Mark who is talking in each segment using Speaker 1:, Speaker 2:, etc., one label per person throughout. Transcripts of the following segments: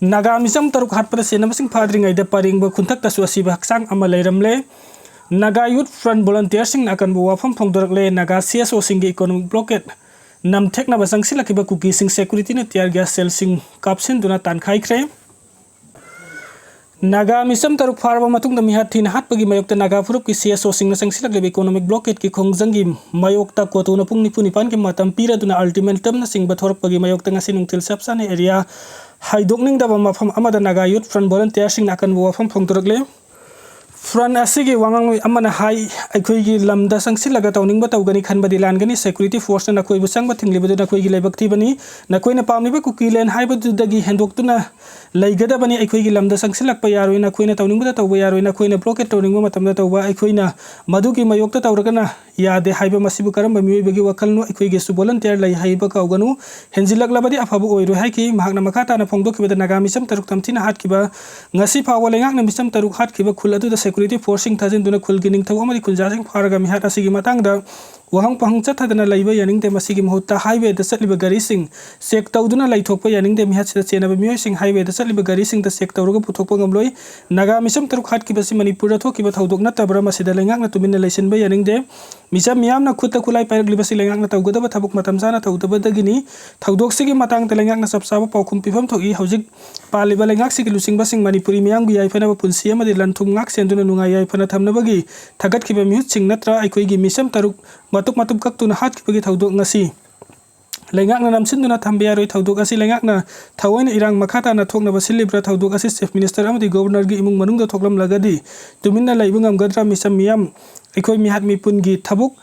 Speaker 1: Naga misam taruk hatpada senamasing fadringai da paringba kuntak tasu asiba haksang ama leiramle Naga Youth Front volunteers sing akan buwafam phongdorakle Naga CSO singgi economic blockade nam thekna basang silakiba Kuki sing security na tiar gas cell sing kapsin duna tankhai kre Naga misam taruk farba matung da mihat thin hatpagi mayokta Naga furup ki CSO sing na sangsilak le economic blockade ki khongjanggi mayokta kotu na pungni punipan ki matam pira duna ultimatum na sing bathorp pagi mayokta ngasi nungtil sapsane area haidokning da mafam amada Naga Youth Front volunteers sing akan buwafam phongdorakle Front asigi wangang amana hai aikoi gi lamda sangsi laga tawning ba tawgani khanba dilan gani security force na koi busang ba thingli ba na koi gi lebak ti bani na koi na pamni ba Kuki len hai ba dagi hendok tuna laigada bani aikoi gi lamda sangsi lak pa yaroi na koi na tawning ba tawba yaroi na koi na blockade tawning ba matam da tawba aikoi na madu gi mayok ta tawragana yade hai ba masibu karam ba mioi bagi wakal no aikoi gi su volunteer lai hai ba kauganu henjilak labadi afabu oiro hai ki mahakna makata na phongdo ki ba Naga misam taruk tamthina hat ki ba ngasi phawa lengak na misam taruk hat ki ba khulatu da security forcing thajin duna khulgining thaw amari khuljasing pharaga mihat asigi matang da wahang pahang chathadana laiba yaning te masigi mahutta highway da satliba gari sing sek tawduna laithokpa yaning de mihat sida chena ba mioi sing highway da satliba gari sing da sek tawruga puthokpa ngamloi Naga misam taruk hat ki basi Manipur da thoki ba thaudok na tabra masida lengak na tumin leisin ba yaning de misam miyam na khutta kulai pairag libasi lengak na tawgoda ba thabuk matam sana tawdaba dagini thaudok sigi matang te lengak na sapsaba paukhum pifam thoki hojik paliba lengak sigi lusing ba sing Manipuri miyam gi yaifana ba punsi amadi lanthum ngak senduna nungai yaifana thamna bagi thagat ki ba mihut sing natra aikoi gi misam taruk matuk kak tuna hat ki bagi thaudok ngasi lengak na namsin duna thambia roi thaudok asi lengak na thawaina Erang makhata na thokna basilibra thaudok asi chief minister amadi governor gi imung manung da thoklam lagadi tuminna laibungam gadra misam miyam aikoi mihat mipun gi thabuk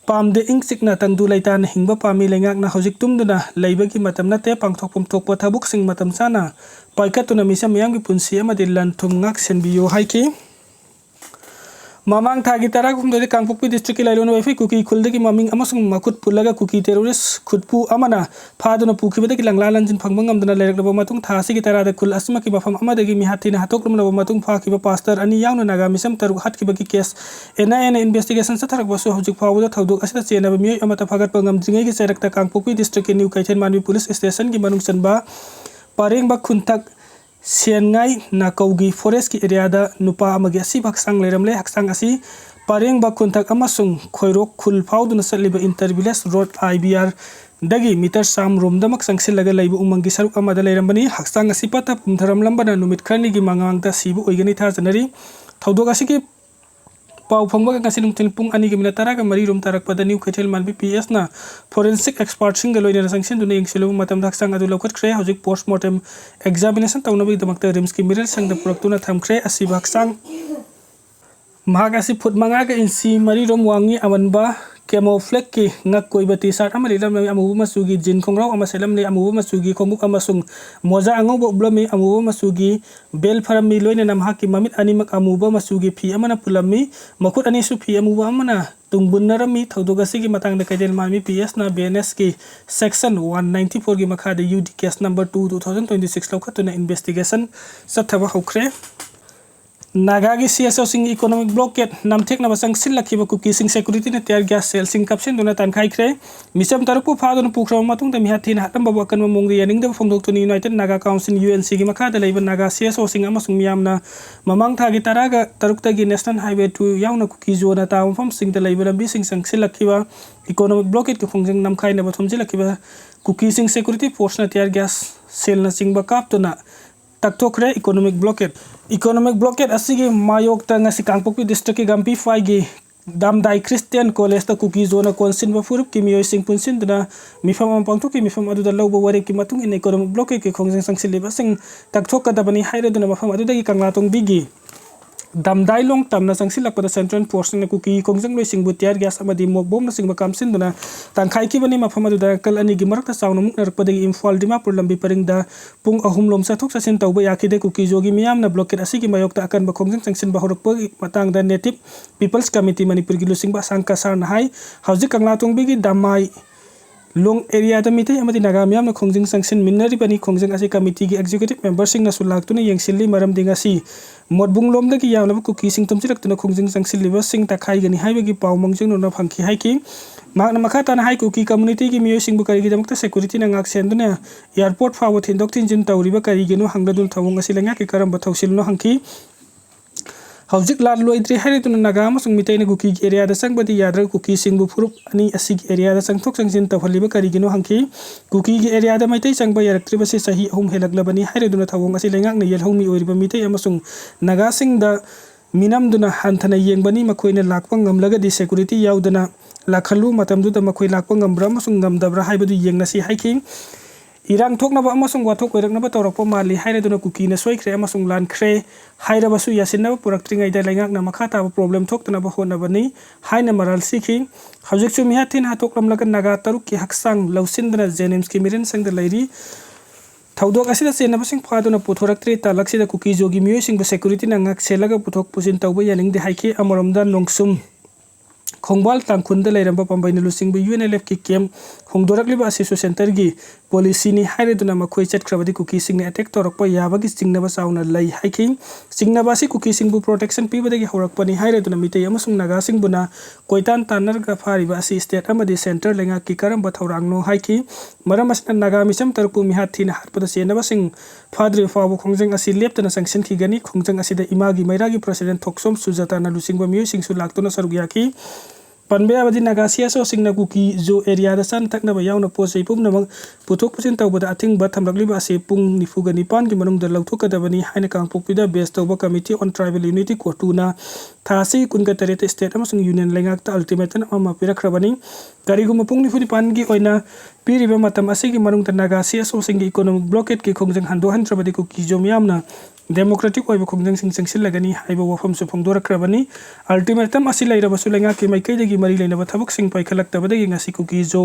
Speaker 1: pamde ingsik na tangdu laitan hingba pami lengak na hojik tumduna laibagi matam na te pangthokpum thokpa thabuk sing matam sana paikatuna misam miyam gi punsi amadi lanthum ngak senbiyo haiki Mamang thagi Taraga kumdode Kangpokpi district ilailon waifi Kuki khuldagi maming amasung makut pulaga Kuki terrorist khutpu amana phaduna pukhibadagi langlalan jin phangbangam dana leirakba matung thasi gi tarada khul asma ki bafam amadagi mihatina hatokrum na matung phakiba pastor ani yauna Naga misam taruk hatkiba ki case NIA investigation satharak basu hojik phawda thaudok asita chena ba mioi amata phagat pangam jingai gi serakta Kangpokpi district new kaithen manwi police station gi manung sanba pareng ba khuntak Siangai na kaugi forest ki area da nupa amagi Asiba haksang leiramle haksang asi pareng ba kuntak amasung khoirok khul phauduna saliba intervillage road IBR dagi meter sam rom damak sangsilaga laibu umangi saruk amada leirambani haksang asi pata pumtharam lambana numit khani gi mangang ta sibu oigani tha janari thaudok asi ki pau phangba ka sinung tilpung ani gi mina Taraga mari rom tarak pada new khaithel manbi PS na forensic expert sing galoina sangsin duna ingsilu matam daksang adu lokat kre hojik postmortem examination tawnabi damakta rims ki miral sang da produktuna thamkre Asiba haksang mahagasi phutmanga ka insi mari rom wangi amanba camouflage ki ngak koiba t-shirt amali lamni amubu masugi jin khongrau ama selamni amubu masugi khomuk amasung moja angobo blami amubu masugi bel farami loina namha ki mamit animak amuba masugi phi amana pulami makut ani su phi amuba amana tungbunarami thaudogasi gi matang da kaidel mami PS na BNS ki section 194 gi makha de UD case number 2 2026 lokatuna investigation sathaba hokre Naga gi CSO sing economic blockade namthek na basang silakhiba Kuki sing security na tiar gas cell sing kapsin duna tankhai kre misam tarukpu phadun pukram matung da mihatin hatam babu kan mamung yaning da phongdok tuni United Naga Council UNC gi makha da leiba Naga CSO sing amasung miyamna mamang thagi Taraga tarukta gi national highway 2 yauna Kuki zona ta fam sing da leiba lambi sing sang silakhiba economic blockade ki phongjang namkhai na bathum silakhiba Kuki sing security force na tiar gas cell na sing bakap tuna taktokre economic blockade asigi mayok ta ngasi Kangpokpi district ki gampi fai gi damdai Christian college ta Kuki zona konsin ba furup ki mioi sing punsin dana mifam ampang ki mifam adu da lawba wari ki matung in economic blockade ki khongjang sangsileba sing takthok ka dabani haire duna mafam adu da gi kanglatong bigi damdai long tamna sangsilak pada central portion na Kuki khongjang loi sing butiar gas amadi mokbom na sing bakam sin duna tangkhai ki bani mafam adu da kal ani gi marak ta sauna muk narpada gi Imphal Dimapur lambi paringda pung ahum lom sa thok sa sin tawba yakide Kuki jogi miyam na blockade asigi mayok ta akan ba khongjang sangsin ba horok matang da native people's committee Manipur gi lusing ba sangka sar na hai hauji kanglatong bigi damai long area da mitai amadi Naga miyam na khongjing sangsin minnari bani khongjing asi committee gi executive member sing na sulak tuna yengsilli maram dingasi modbung lom da ki yawna Kuki sing tumchirak tuna khongjing sangsil liba sing takhai gani haiba gi paw mongjing no na phangki haiki Makna makata na hai Kuki community ki miyo singbu kari gidamukta security na ngak senduna airport fawo thindok thinjin tawriba kari ginu hangladun thawung asilenga ki karamba thawsilno hangki Haujik lar loidri harituna Naga amasung mitayna Kuki area da sangbadi yadra Kuki singbu furup ani asig area da sangthok sangsin tawhaliba karigino hangki Kuki area da maitai sangba yaraktriba se sahi ahum helaglabani harituna thawung asilenga na yelhongmi oiriba mitai amasung Naga singda minamduna hanthana yengbani makoina lakpa ngamlagadi security yaudana lakhalu matamduda makoi lakpa ngambra amasung ngamdabra haibadu yengnasi haiki Erang thoknaba amasung wathok oiraknaba tawrakpa mali hairaduna Kuki na soikre amasung lankhre hairabasu yasinaba puraktringai da laingakna makha taba problem thoktanaba honabani haina maral sikhi hawjikchu mihathin hatokramlaga Naga taruk ki haksang lausindana Jenims ki miren sangda lairi Thaudok asida senabasing phaduna puthoraktri talaksida Kuki jogi miyoising security na ngak selaga puthok pusin tawba yaningde haiki amoromda nongsum Khongbal tangkhunda leiramba pambaina lusingbu UNLF ki camp hongdorakliba asisu center gi policy ni haireduna makhoi chatkrabadi Kuki singni attack torakpa yabagi singnaba sauna lai haiki singnaba si Kuki singbu protection pibadagi horakpani haireduna mitai amasung Naga singbuna koitan tanarga phariba asi state amadi center lenga ki karamba thorangno haiki maram asna Naga misam tarpu mihathina hatpada senaba sing phadri fabu khongjang asi leptana sanction ki gani khongjang asida imagi mairagi president thoksom sujata na lusingba miyo singsu laktuna sarugyaki Panbe abadi Naga siaso singna Kuki jo area da san takna ba yauna posei pumnamang puthok pusin tawbada athing ba thamrakliba ase pung nifuga nipan ki manungda lauthokadabani haina kangpokpida base tawba committee on tribal unity ko tuna thasi kunga tarete state amasung union lengakta ultimatum ama pirakhrabani kariguma pung nifu nipan gi oina piriba matam asigi manungda Naga siaso singi economic blockade ki khongjang hando hantrabadi Kuki jo miyamna democratic oiba khongjang sing singsilagani haiba wafam su phongdorakhrabani ultimatum asi lairabasu lenga ki maikaidagi mari lainaba thabuk sing paikhalaktabadagi ngasi Kuki jo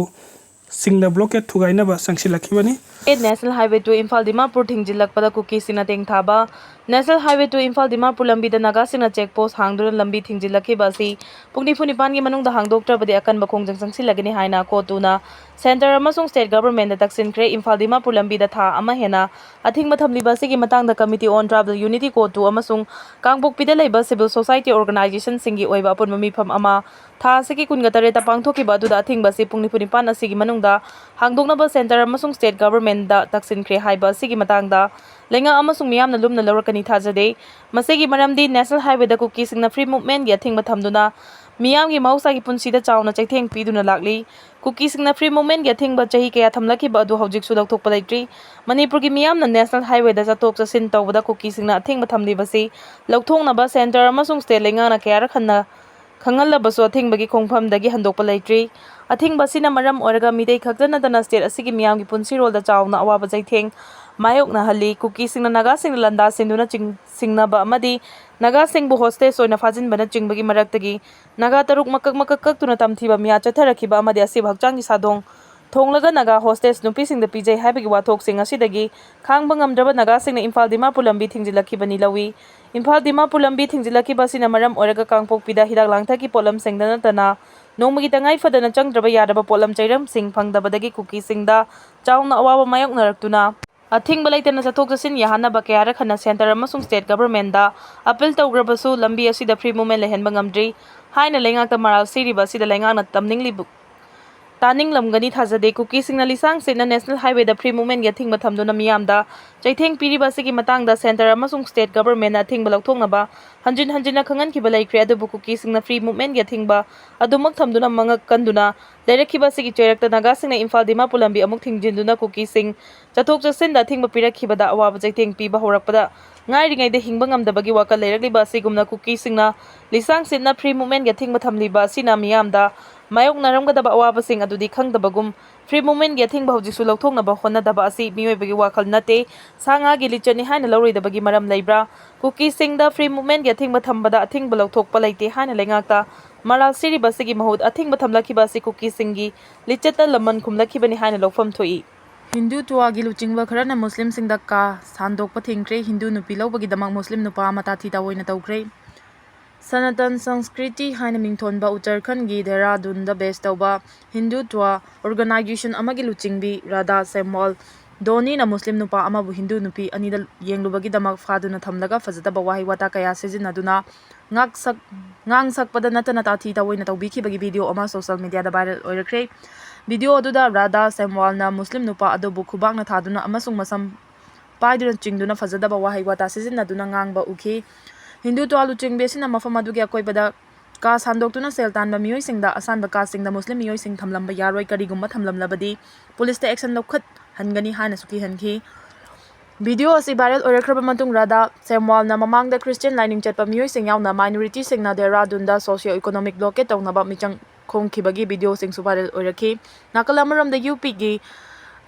Speaker 1: singna blockade thugainaba sangsilakibani
Speaker 2: National Highway to Imphal Dimapur thingjilakpada Kuki sina tengthaba National Highway to Imphal Dimapur lambi da Naga sina checkpost hangduna lambi thingjilakhiba asi pungnifu nipan gi manungda hangdoktrabadi akanba khongjang sangsilagani haina kotuna center amasung state government da taksinkhre Imphal Dimapur lambi da tha ama hena athingma thamliba asigi matangda committee on tribal unity kotu amasung kangpokpida leiba civil society organization singi oiba apunma mifam ama tha asigi kunga tareta pangthokiba aduda athingba si pungnifu nipan asigi manungda hangdoknaba center amasung state government da taksinkhre haiba asigi matangda lenga amasung miyamna lumna lawrakani thajade masigi maramdi national highway da Kuki singna free movement gi athingma thamduna miyamgi mahausa gi punsida chauna chaitheng piduna lakli Kuki singna free movement gi athingba chahi kaya thamlakhiba adu hawjik su laukthokpa leitri Manipur gi miyamna national highway da chatok chasin tawbada Kuki singna athingma thamlibasi laukthongnaba center amasung state lenga na kaya rakhanna khangallabasu athingba gi khongphamdagi handokpa leitri athingba sina maram oraga midai khaktana dana state asigi miyamgi punsirol da chauna awaba chaitheng mayokna hali Kuki singna Naga singna landa sinduna singnaba amadi Naga singbu hostage oina fajinbana chingbagi maraktagi Naga taruk makak tuna tamthiba miya chatharakhiba amadi asib hakchanggi sadong thonglaga Naga hostage nupi singda pijai haibagi wathok sing asidagi khangba ngamdraba Naga singna Imphal Dimapur lambi thingjilakibani lawi Imphal Dimapur lambi thingjilakhiba sina maram oraga kangpokpida hidak langthaki polam sengdana tana nongmagi tangai fadana changdraba yaraba polam chairam sing phangdabadagi Kuki singda chauna awaba mayoknaraktuna athingba laitana chathok chasin yahanaba kaya rakhana center amasung state government da appeal tawgrabasu lambi asida free movement lehenba ngamdri haina lengakta maral siriba asida lengakna tamningli taning lamgani thajade Kuki singna lisang sena national highway da free movement gi athingba thamduna miyamda chaitheng piriba asigi matangda center amasung state government athingba laukthongnaba hanjina khangan kiba laikre adubu Kuki singna free movement gi athingba adumak thamduna mangak kanduna leirakhiba asigi choirakta Naga singna Imphal Dimapur lambi amuk thingjinduna Kuki sing chathok chasin da athingba pirakhibada awaba chaitheng piba horakpada ngairingaida hingba ngamdabagi wakal leirakliba asigumna Kuki singna lisang sena free movement gi athingba thamliba sina miyamda mayok naramgadaba awabasing adudi khangdabagum free movement gi athingba hawjiksu laukthoknaba honnadaba asi miyoibagi wakal nate sanga gi lichani haina lauroidabagi maram leibra Kuki singda free movement gi athingba thambada athingba lauthokpa leite haina lengakta maral siriba sigi mahud athingba thamlakhiba asi Kuki singi lichata laman khumlakhibani haina laufam thoi Hindu tuwa gi luchingba kharana muslim singda ka sandokpa thingkre Hindu nupi lawbagi damak muslim nupa mata thita oina tawkre Sanatan Sanskriti haina mingthonba Uttarakhand gi Dehradun da base tawba Hindu tuwa organization amagi luchingbi Radha Semwal ꯗꯣꯅꯤꯅ ꯃꯨꯁꯂꯤꯝ ꯅꯨꯄꯥ ꯑꯃꯕꯨ ꯍꯤꯟꯗꯨ ꯅꯨꯄꯤ ꯑꯅꯤꯗ ꯌꯦꯡꯂꯨꯕꯒꯤꯗꯃꯛ ꯐꯥꯗꯨꯅ ꯊꯝꯂꯒ ꯐꯖꯗꯕ ꯋꯥꯍꯩ ꯋꯥꯇꯥ ꯀꯌꯥ ꯁꯤꯖꯤꯟꯅꯗꯨꯅ ꯉꯥꯡ ꯁꯛꯄꯗ ꯅꯠꯇꯅ ꯇꯥꯊꯤ ꯇꯥꯑꯣꯏꯅ ꯇꯧꯕꯤꯈꯤꯕꯒꯤ ꯚꯤꯗꯤꯑꯣ ꯑꯃ ꯁꯣꯁꯤꯌꯦꯜ ꯃꯤꯗꯤꯌꯥꯗ ꯚꯥꯏꯔꯦꯜ ꯑꯣꯏꯔꯛꯈ꯭ꯔꯦ꯫ ꯚꯤꯗꯤꯑꯣ ꯑꯗꯨꯗ ꯔꯥꯙꯥ ꯁꯦꯝꯋꯥꯜꯅ ꯃꯨꯁꯂꯤꯝ ꯅꯨꯄꯥ ꯑꯗꯨꯕꯨ ꯈꯨꯕꯥꯛꯅ ꯊꯥꯗꯨꯅ ꯑꯃꯁꯨꯡ ꯃꯁꯝ ꯄꯥꯏꯗꯨꯅ ꯆꯤꯡꯗꯨꯅ ꯐꯖꯗꯕ ꯋꯥꯍꯩ ꯋꯥꯇꯥ ꯁꯤꯖꯤꯟꯅꯗꯨꯅ ꯉꯥꯡꯕ ꯎꯈꯤ꯫ ꯍꯤꯟꯗꯨꯠꯋ ꯂꯨꯆꯤꯡꯕꯤ ꯑꯁꯤꯅ ꯃꯐꯝ ꯑꯗꯨꯒꯤ ꯑꯀꯣꯏꯕꯗ ꯀꯥ ꯁꯟꯗꯣꯛꯇꯨꯅ ꯁꯦꯜ ꯇꯥꯟꯕ ꯃꯤꯑꯣꯏꯁꯤꯡꯗ ꯑꯁꯥꯟꯕ ꯀꯥꯁꯤꯡꯗ ꯃꯨꯁꯂꯤꯝ ꯃꯤꯑꯣꯏꯁꯤꯡ ꯊꯝꯂꯝꯕ ꯌꯥꯔꯣꯏ, ꯀꯔꯤꯒꯨꯝꯕ ꯊꯝꯂꯝꯂꯕꯗꯤ ꯄꯨꯂꯤꯁꯇ ꯑꯦꯛꯁꯟ ꯂꯧꯈꯠꯍꯟꯒꯅꯤ ꯍꯥꯏꯅꯁꯨ ꯀꯤꯍꯟꯈꯤ꯫ ꯚꯤꯗꯤꯑꯣ ꯑꯁꯤ ꯚꯥꯏꯔꯦꯜ ꯑꯣꯏꯔꯛꯈ꯭ꯔꯕ ꯃꯇꯨꯡ ꯔꯥꯙꯥ ꯁꯦꯝꯋꯥꯜꯅ ꯃꯃꯥꯡꯗ ꯈ꯭ꯔꯤꯁꯇ꯭ꯌꯥꯟ ꯂꯥꯏꯅꯤꯡ ꯆꯠꯄ ꯃꯤꯑꯣꯏꯁꯤꯡ ꯌꯥꯎꯅ ꯃꯥꯏꯅꯣꯔꯤꯇꯤꯁꯤꯡꯅ ꯗꯦꯍꯔꯥꯗꯨꯟꯗ ꯁꯣꯁꯤꯑꯣ-ꯏꯀꯣꯅꯣꯃꯤꯛ ꯕ꯭ꯂꯣꯀꯦꯠ ꯇꯧꯅꯕ ꯃꯤꯆꯪ ꯈꯣꯝꯈꯤꯕꯒꯤ ꯚꯤꯗꯤꯑꯣꯁꯤꯡꯁꯨ ꯚꯥꯏꯔꯦꯜ ꯑꯣꯏꯔꯛꯈꯤ꯫ ꯅꯥꯀꯜ ꯑꯃꯔꯣꯝꯗ ꯌꯨꯄꯤꯒꯤ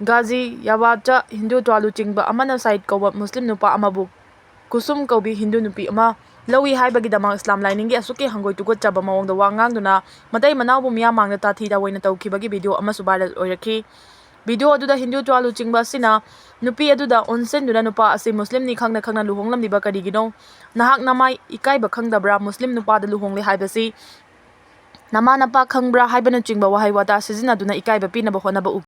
Speaker 2: ꯒꯥꯖꯤꯌꯥꯕꯥꯗꯇ ꯍꯤꯟꯗꯨꯠꯋ ꯂꯨꯆꯤꯡꯕ ꯑꯃꯅ ꯁꯥꯏꯗ ꯀꯧꯕ ꯃꯨꯁꯂꯤꯝ ꯅꯨꯄꯥ ꯑꯃꯕꯨ ꯀꯨꯁꯨꯝ ꯀꯧꯕꯤ ꯍꯤꯟꯗꯨ ꯅꯨꯄꯤ ꯑꯃ ꯂꯧꯏ ꯍꯥꯏꯕꯒꯤꯗꯃꯛ ꯏꯁꯂꯥꯝ ꯂꯥꯏꯅꯤꯡꯒꯤ ꯑꯁꯨꯛꯀꯤ ꯍꯪꯒꯣꯏ ꯇꯨꯀꯠꯆꯕ ꯃꯑꯣꯡꯗ ꯋꯥ ꯉꯥꯡꯗꯨꯅ ꯃꯇꯩ ꯃꯅꯥꯎꯕꯨ ꯃꯤꯌꯥꯝ ꯃꯥꯡꯗ ꯇꯥꯊꯤ ꯇꯥꯑꯣꯏꯅ ꯇꯧꯈꯤꯕꯒꯤ ꯚꯤꯗꯤꯑꯣ ꯑꯃꯁꯨ ꯚꯥꯏꯔꯦꯜ ꯑꯣꯏꯔꯛꯈꯤ꯫ ꯚꯤꯗꯤꯑꯣ ꯑꯗꯨꯗ ꯍꯤꯟꯗꯨꯠꯋ ꯂꯨꯆꯤꯡꯕ ꯑꯁꯤꯅ ꯅꯨꯄꯤ ꯑꯗꯨꯗ ꯑꯣꯟꯁꯤꯟꯗꯨꯅ ꯅꯨꯄꯥ ꯑꯁꯤ ꯃꯨꯁꯂꯤꯝꯅꯤ ꯈꯪꯅ ꯈꯪꯅ ꯂꯨꯍꯣꯡꯂꯝꯂꯤꯕ ꯀꯔꯤꯒꯤꯅꯣ? ꯅꯍꯥꯛ ꯅꯃꯥꯏ ꯏꯀꯥꯏꯕ ꯈꯪꯗꯕ꯭ꯔꯥ? ꯃꯨꯁꯂꯤꯝ ꯅꯨꯄꯥꯗ ꯂꯨꯍꯣꯡꯂꯦ ꯍꯥꯏꯕꯁꯤ ꯅꯃꯥ ꯅꯄꯥ ꯈꯪꯕ꯭ꯔꯥ? ꯍꯥꯏꯕꯅꯆꯤꯡꯕ ꯋꯥꯍꯩ ꯋꯥꯇꯥ ꯁꯤꯖꯤꯟꯅꯗꯨꯅ ꯏꯀꯥꯏꯕ ꯄꯤꯅꯕ ꯍꯣꯠꯅꯕ ꯎꯈꯤ꯫